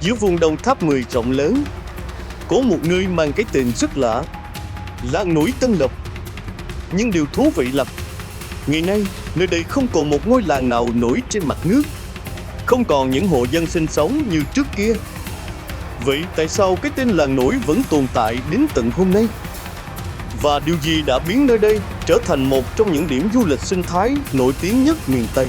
Giữa vùng Đồng Tháp 10 rộng lớn, có một nơi mang cái tên rất lạ, làng nổi Tân Lập. Nhưng điều thú vị là ngày nay, nơi đây không còn một ngôi làng nào nổi trên mặt nước, không còn những hộ dân sinh sống như trước kia. Vậy tại sao cái tên làng nổi vẫn tồn tại đến tận hôm nay? Và điều gì đã biến nơi đây trở thành một trong những điểm du lịch sinh thái nổi tiếng nhất miền Tây?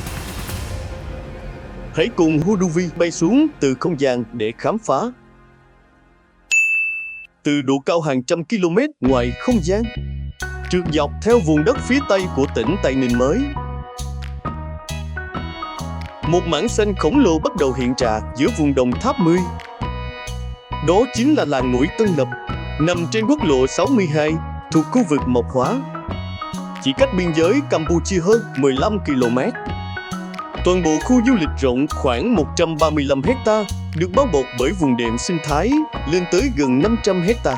Hãy cùng Huduvi bay xuống từ không gian để khám phá. Từ độ cao hàng trăm km ngoài không gian, trượt dọc theo vùng đất phía Tây của tỉnh Tây Ninh mới, một mảng xanh khổng lồ bắt đầu hiện ra giữa vùng Đồng Tháp 10. Đó chính là làng nổi Tân Lập, nằm trên quốc lộ 62, thuộc khu vực Mộc Hóa, chỉ cách biên giới Campuchia hơn 15 km. Toàn bộ khu du lịch rộng khoảng 135 ha, được bao bọc bởi vùng đệm sinh thái lên tới gần 500 ha.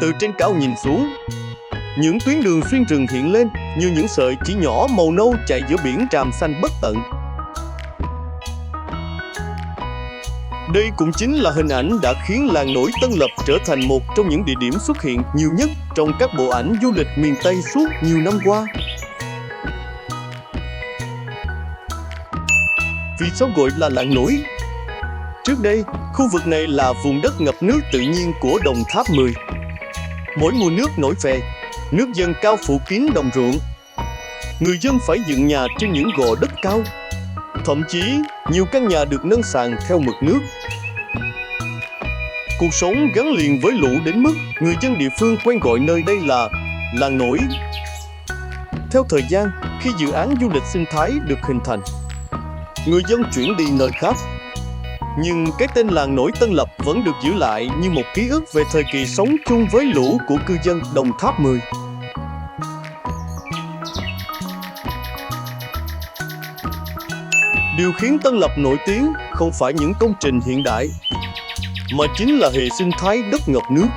Từ trên cao nhìn xuống, những tuyến đường xuyên rừng hiện lên như những sợi chỉ nhỏ màu nâu chạy giữa biển tràm xanh bất tận. Đây cũng chính là hình ảnh đã khiến làng nổi Tân Lập trở thành một trong những địa điểm xuất hiện nhiều nhất trong các bộ ảnh du lịch miền Tây suốt nhiều năm qua. Vì sao gọi là làng nổi? Trước đây, khu vực này là vùng đất ngập nước tự nhiên của Đồng Tháp 10. Mỗi mùa nước nổi về, nước dâng cao phủ kín đồng ruộng. Người dân phải dựng nhà trên những gò đất cao. Thậm chí, nhiều căn nhà được nâng sàn theo mực nước. Cuộc sống gắn liền với lũ đến mức người dân địa phương quen gọi nơi đây là làng nổi. Theo thời gian, khi dự án du lịch sinh thái được hình thành, người dân chuyển đi nơi khác. Nhưng cái tên làng nổi Tân Lập vẫn được giữ lại như một ký ức về thời kỳ sống chung với lũ của cư dân Đồng Tháp 10. Điều khiến Tân Lập nổi tiếng không phải những công trình hiện đại, mà chính là hệ sinh thái đất ngập nước.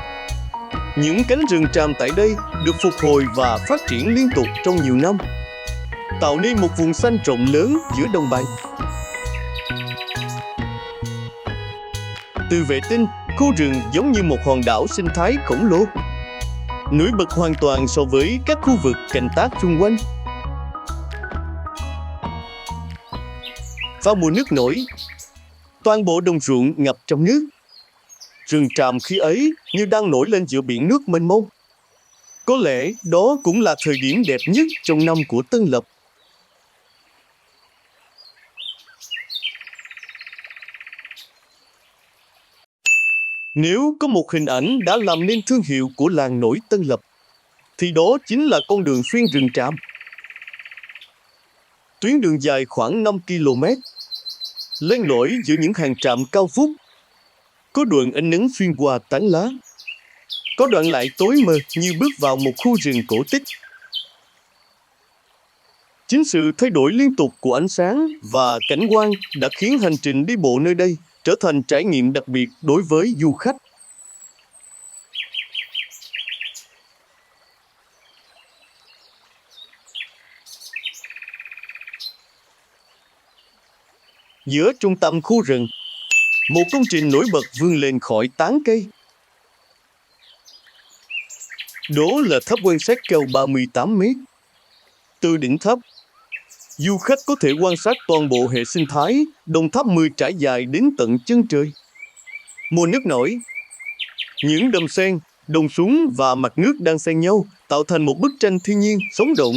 Những cánh rừng tràm tại đây được phục hồi và phát triển liên tục trong nhiều năm, tạo nên một vùng xanh rộng lớn giữa đồng bằng. Từ vệ tinh, khu rừng giống như một hòn đảo sinh thái khổng lồ, nổi bật hoàn toàn so với các khu vực canh tác xung quanh. Vào mùa nước nổi, toàn bộ đồng ruộng ngập trong nước. Rừng tràm khi ấy như đang nổi lên giữa biển nước mênh mông. Có lẽ đó cũng là thời điểm đẹp nhất trong năm của Tân Lập. Nếu có một hình ảnh đã làm nên thương hiệu của làng nổi Tân Lập, thì đó chính là con đường xuyên rừng tràm. Tuyến đường dài khoảng 5 km, len lỏi giữa những hàng tràm cao vút. Có đoạn ánh nắng xuyên qua tán lá, có đoạn lại tối mờ như bước vào một khu rừng cổ tích. Chính sự thay đổi liên tục của ánh sáng và cảnh quan đã khiến hành trình đi bộ nơi đây trở thành trải nghiệm đặc biệt đối với du khách. Giữa trung tâm khu rừng, một công trình nổi bật vươn lên khỏi tán cây. Đó là tháp quan sát cao 38 mét. Từ đỉnh tháp, du khách có thể quan sát toàn bộ hệ sinh thái Đồng Tháp 10 trải dài đến tận chân trời. Mùa nước nổi, những đầm sen, đồng súng và mặt nước đang xen nhau tạo thành một bức tranh thiên nhiên sống động.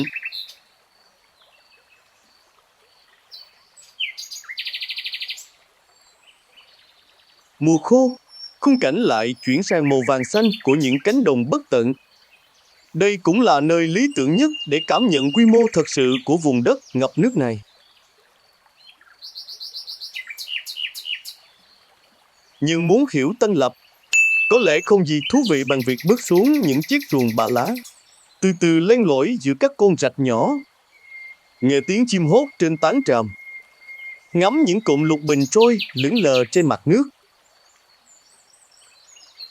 Mùa khô, khung cảnh lại chuyển sang màu vàng xanh của những cánh đồng bất tận. Đây cũng là nơi lý tưởng nhất để cảm nhận quy mô thật sự của vùng đất ngập nước này. Nhưng muốn hiểu Tân Lập, có lẽ không gì thú vị bằng việc bước xuống những chiếc xuồng bạ lá, từ từ len lỏi giữa các con rạch nhỏ, nghe tiếng chim hót trên tán tràm, ngắm những cụm lục bình trôi lững lờ trên mặt nước.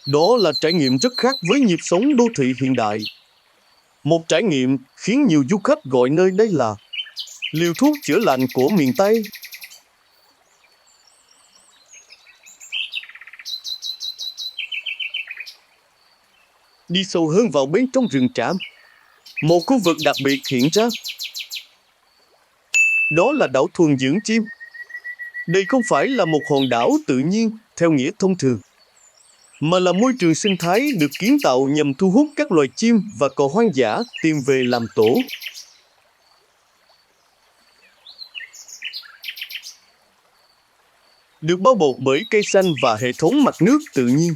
Đó là trải nghiệm rất khác với nhịp sống đô thị hiện đại. Một trải nghiệm khiến nhiều du khách gọi nơi đây là liều thuốc chữa lành của miền Tây. Đi sâu hơn vào bên trong rừng tràm, một khu vực đặc biệt hiện ra. Đó là đảo thuần dưỡng chim. Đây không phải là một hòn đảo tự nhiên theo nghĩa thông thường, mà là môi trường sinh thái được kiến tạo nhằm thu hút các loài chim và cò hoang dã tìm về làm tổ. Được bao bọc bởi cây xanh và hệ thống mặt nước tự nhiên.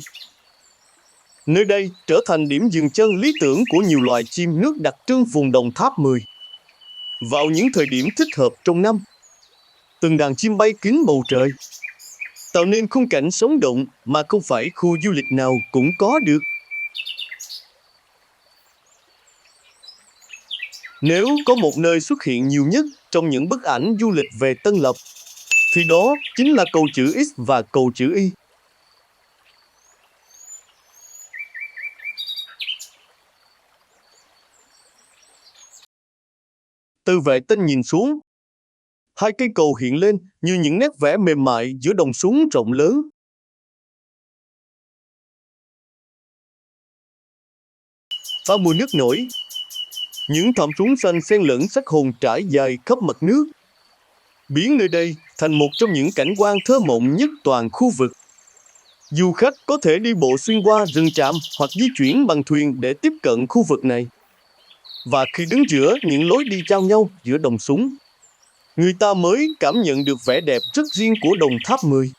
Nơi đây trở thành điểm dừng chân lý tưởng của nhiều loài chim nước đặc trưng vùng Đồng Tháp 10. Vào những thời điểm thích hợp trong năm, từng đàn chim bay kín bầu trời, tạo nên khung cảnh sống động mà không phải khu du lịch nào cũng có được. Nếu có một nơi xuất hiện nhiều nhất trong những bức ảnh du lịch về Tân Lập, thì đó chính là cầu chữ X và cầu chữ Y. Từ vệ tinh nhìn xuống, hai cây cầu hiện lên như những nét vẽ mềm mại giữa đồng súng rộng lớn. Vào mùa nước nổi, những thảm súng xanh xen lẫn sắc hồng trải dài khắp mặt nước, biến nơi đây thành một trong những cảnh quan thơ mộng nhất toàn khu vực. Du khách có thể đi bộ xuyên qua rừng tràm hoặc di chuyển bằng thuyền để tiếp cận khu vực này. Và khi đứng giữa những lối đi giao nhau giữa đồng súng, người ta mới cảm nhận được vẻ đẹp rất riêng của Đồng Tháp 10.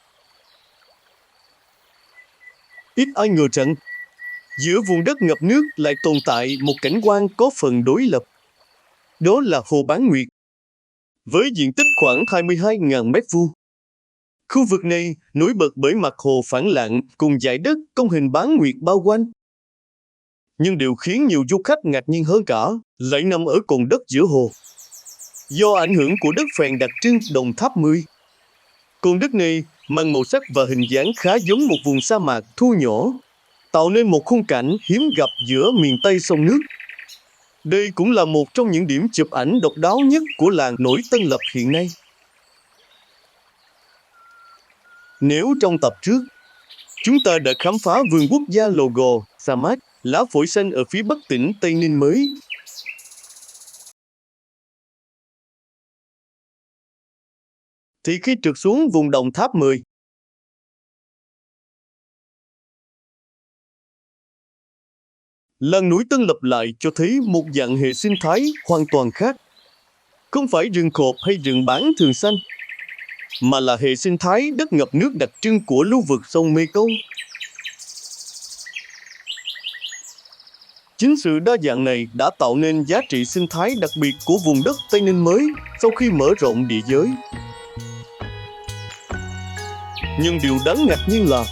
Ít ai ngờ rằng, giữa vùng đất ngập nước lại tồn tại một cảnh quan có phần đối lập. Đó là Hồ Bán Nguyệt, với diện tích khoảng 22.000 m². Khu vực này nổi bật bởi mặt hồ phẳng lặng cùng dải đất công hình bán nguyệt bao quanh. Nhưng điều khiến nhiều du khách ngạc nhiên hơn cả lại nằm ở cồn đất giữa hồ. Do ảnh hưởng của đất phèn đặc trưng Đồng Tháp 10, cồn đất này mang màu sắc và hình dáng khá giống một vùng sa mạc thu nhỏ, tạo nên một khung cảnh hiếm gặp giữa miền Tây sông nước. Đây cũng là một trong những điểm chụp ảnh độc đáo nhất của làng nổi Tân Lập hiện nay. Nếu trong tập trước, chúng ta đã khám phá vườn quốc gia Lò Gò, sa mạc, lá phổi xanh ở phía bắc tỉnh Tây Ninh mới, thì khi trượt xuống vùng Đồng Tháp 10, làng núi Tân Lập lại cho thấy một dạng hệ sinh thái hoàn toàn khác. Không phải rừng khộp hay rừng bán thường xanh, mà là hệ sinh thái đất ngập nước đặc trưng của lưu vực sông Mekong. Chính sự đa dạng này đã tạo nên giá trị sinh thái đặc biệt của vùng đất Tây Ninh mới sau khi mở rộng địa giới. Nhưng điều đáng ngạc nhiên là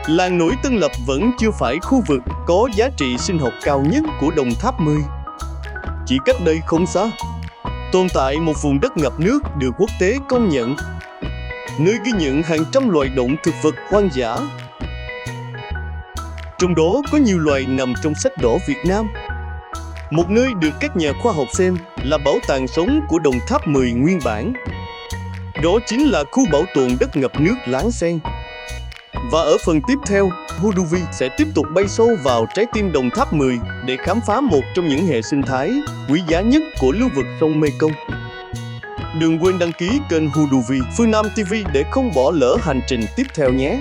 làng nổi Tân Lập vẫn chưa phải khu vực có giá trị sinh học cao nhất của Đồng Tháp 10. Chỉ cách đây không xa, tồn tại một vùng đất ngập nước được quốc tế công nhận, nơi ghi nhận hàng trăm loài động thực vật hoang dã. Trong đó có nhiều loài nằm trong sách đỏ Việt Nam. Một nơi được các nhà khoa học xem là bảo tàng sống của Đồng Tháp 10 nguyên bản. Đó chính là khu bảo tồn đất ngập nước Láng Sen. Và ở phần tiếp theo, Huduvi sẽ tiếp tục bay sâu vào trái tim Đồng Tháp 10 để khám phá một trong những hệ sinh thái quý giá nhất của lưu vực sông Mekong. Đừng quên đăng ký kênh Huduvi Phương Nam TV để không bỏ lỡ hành trình tiếp theo nhé!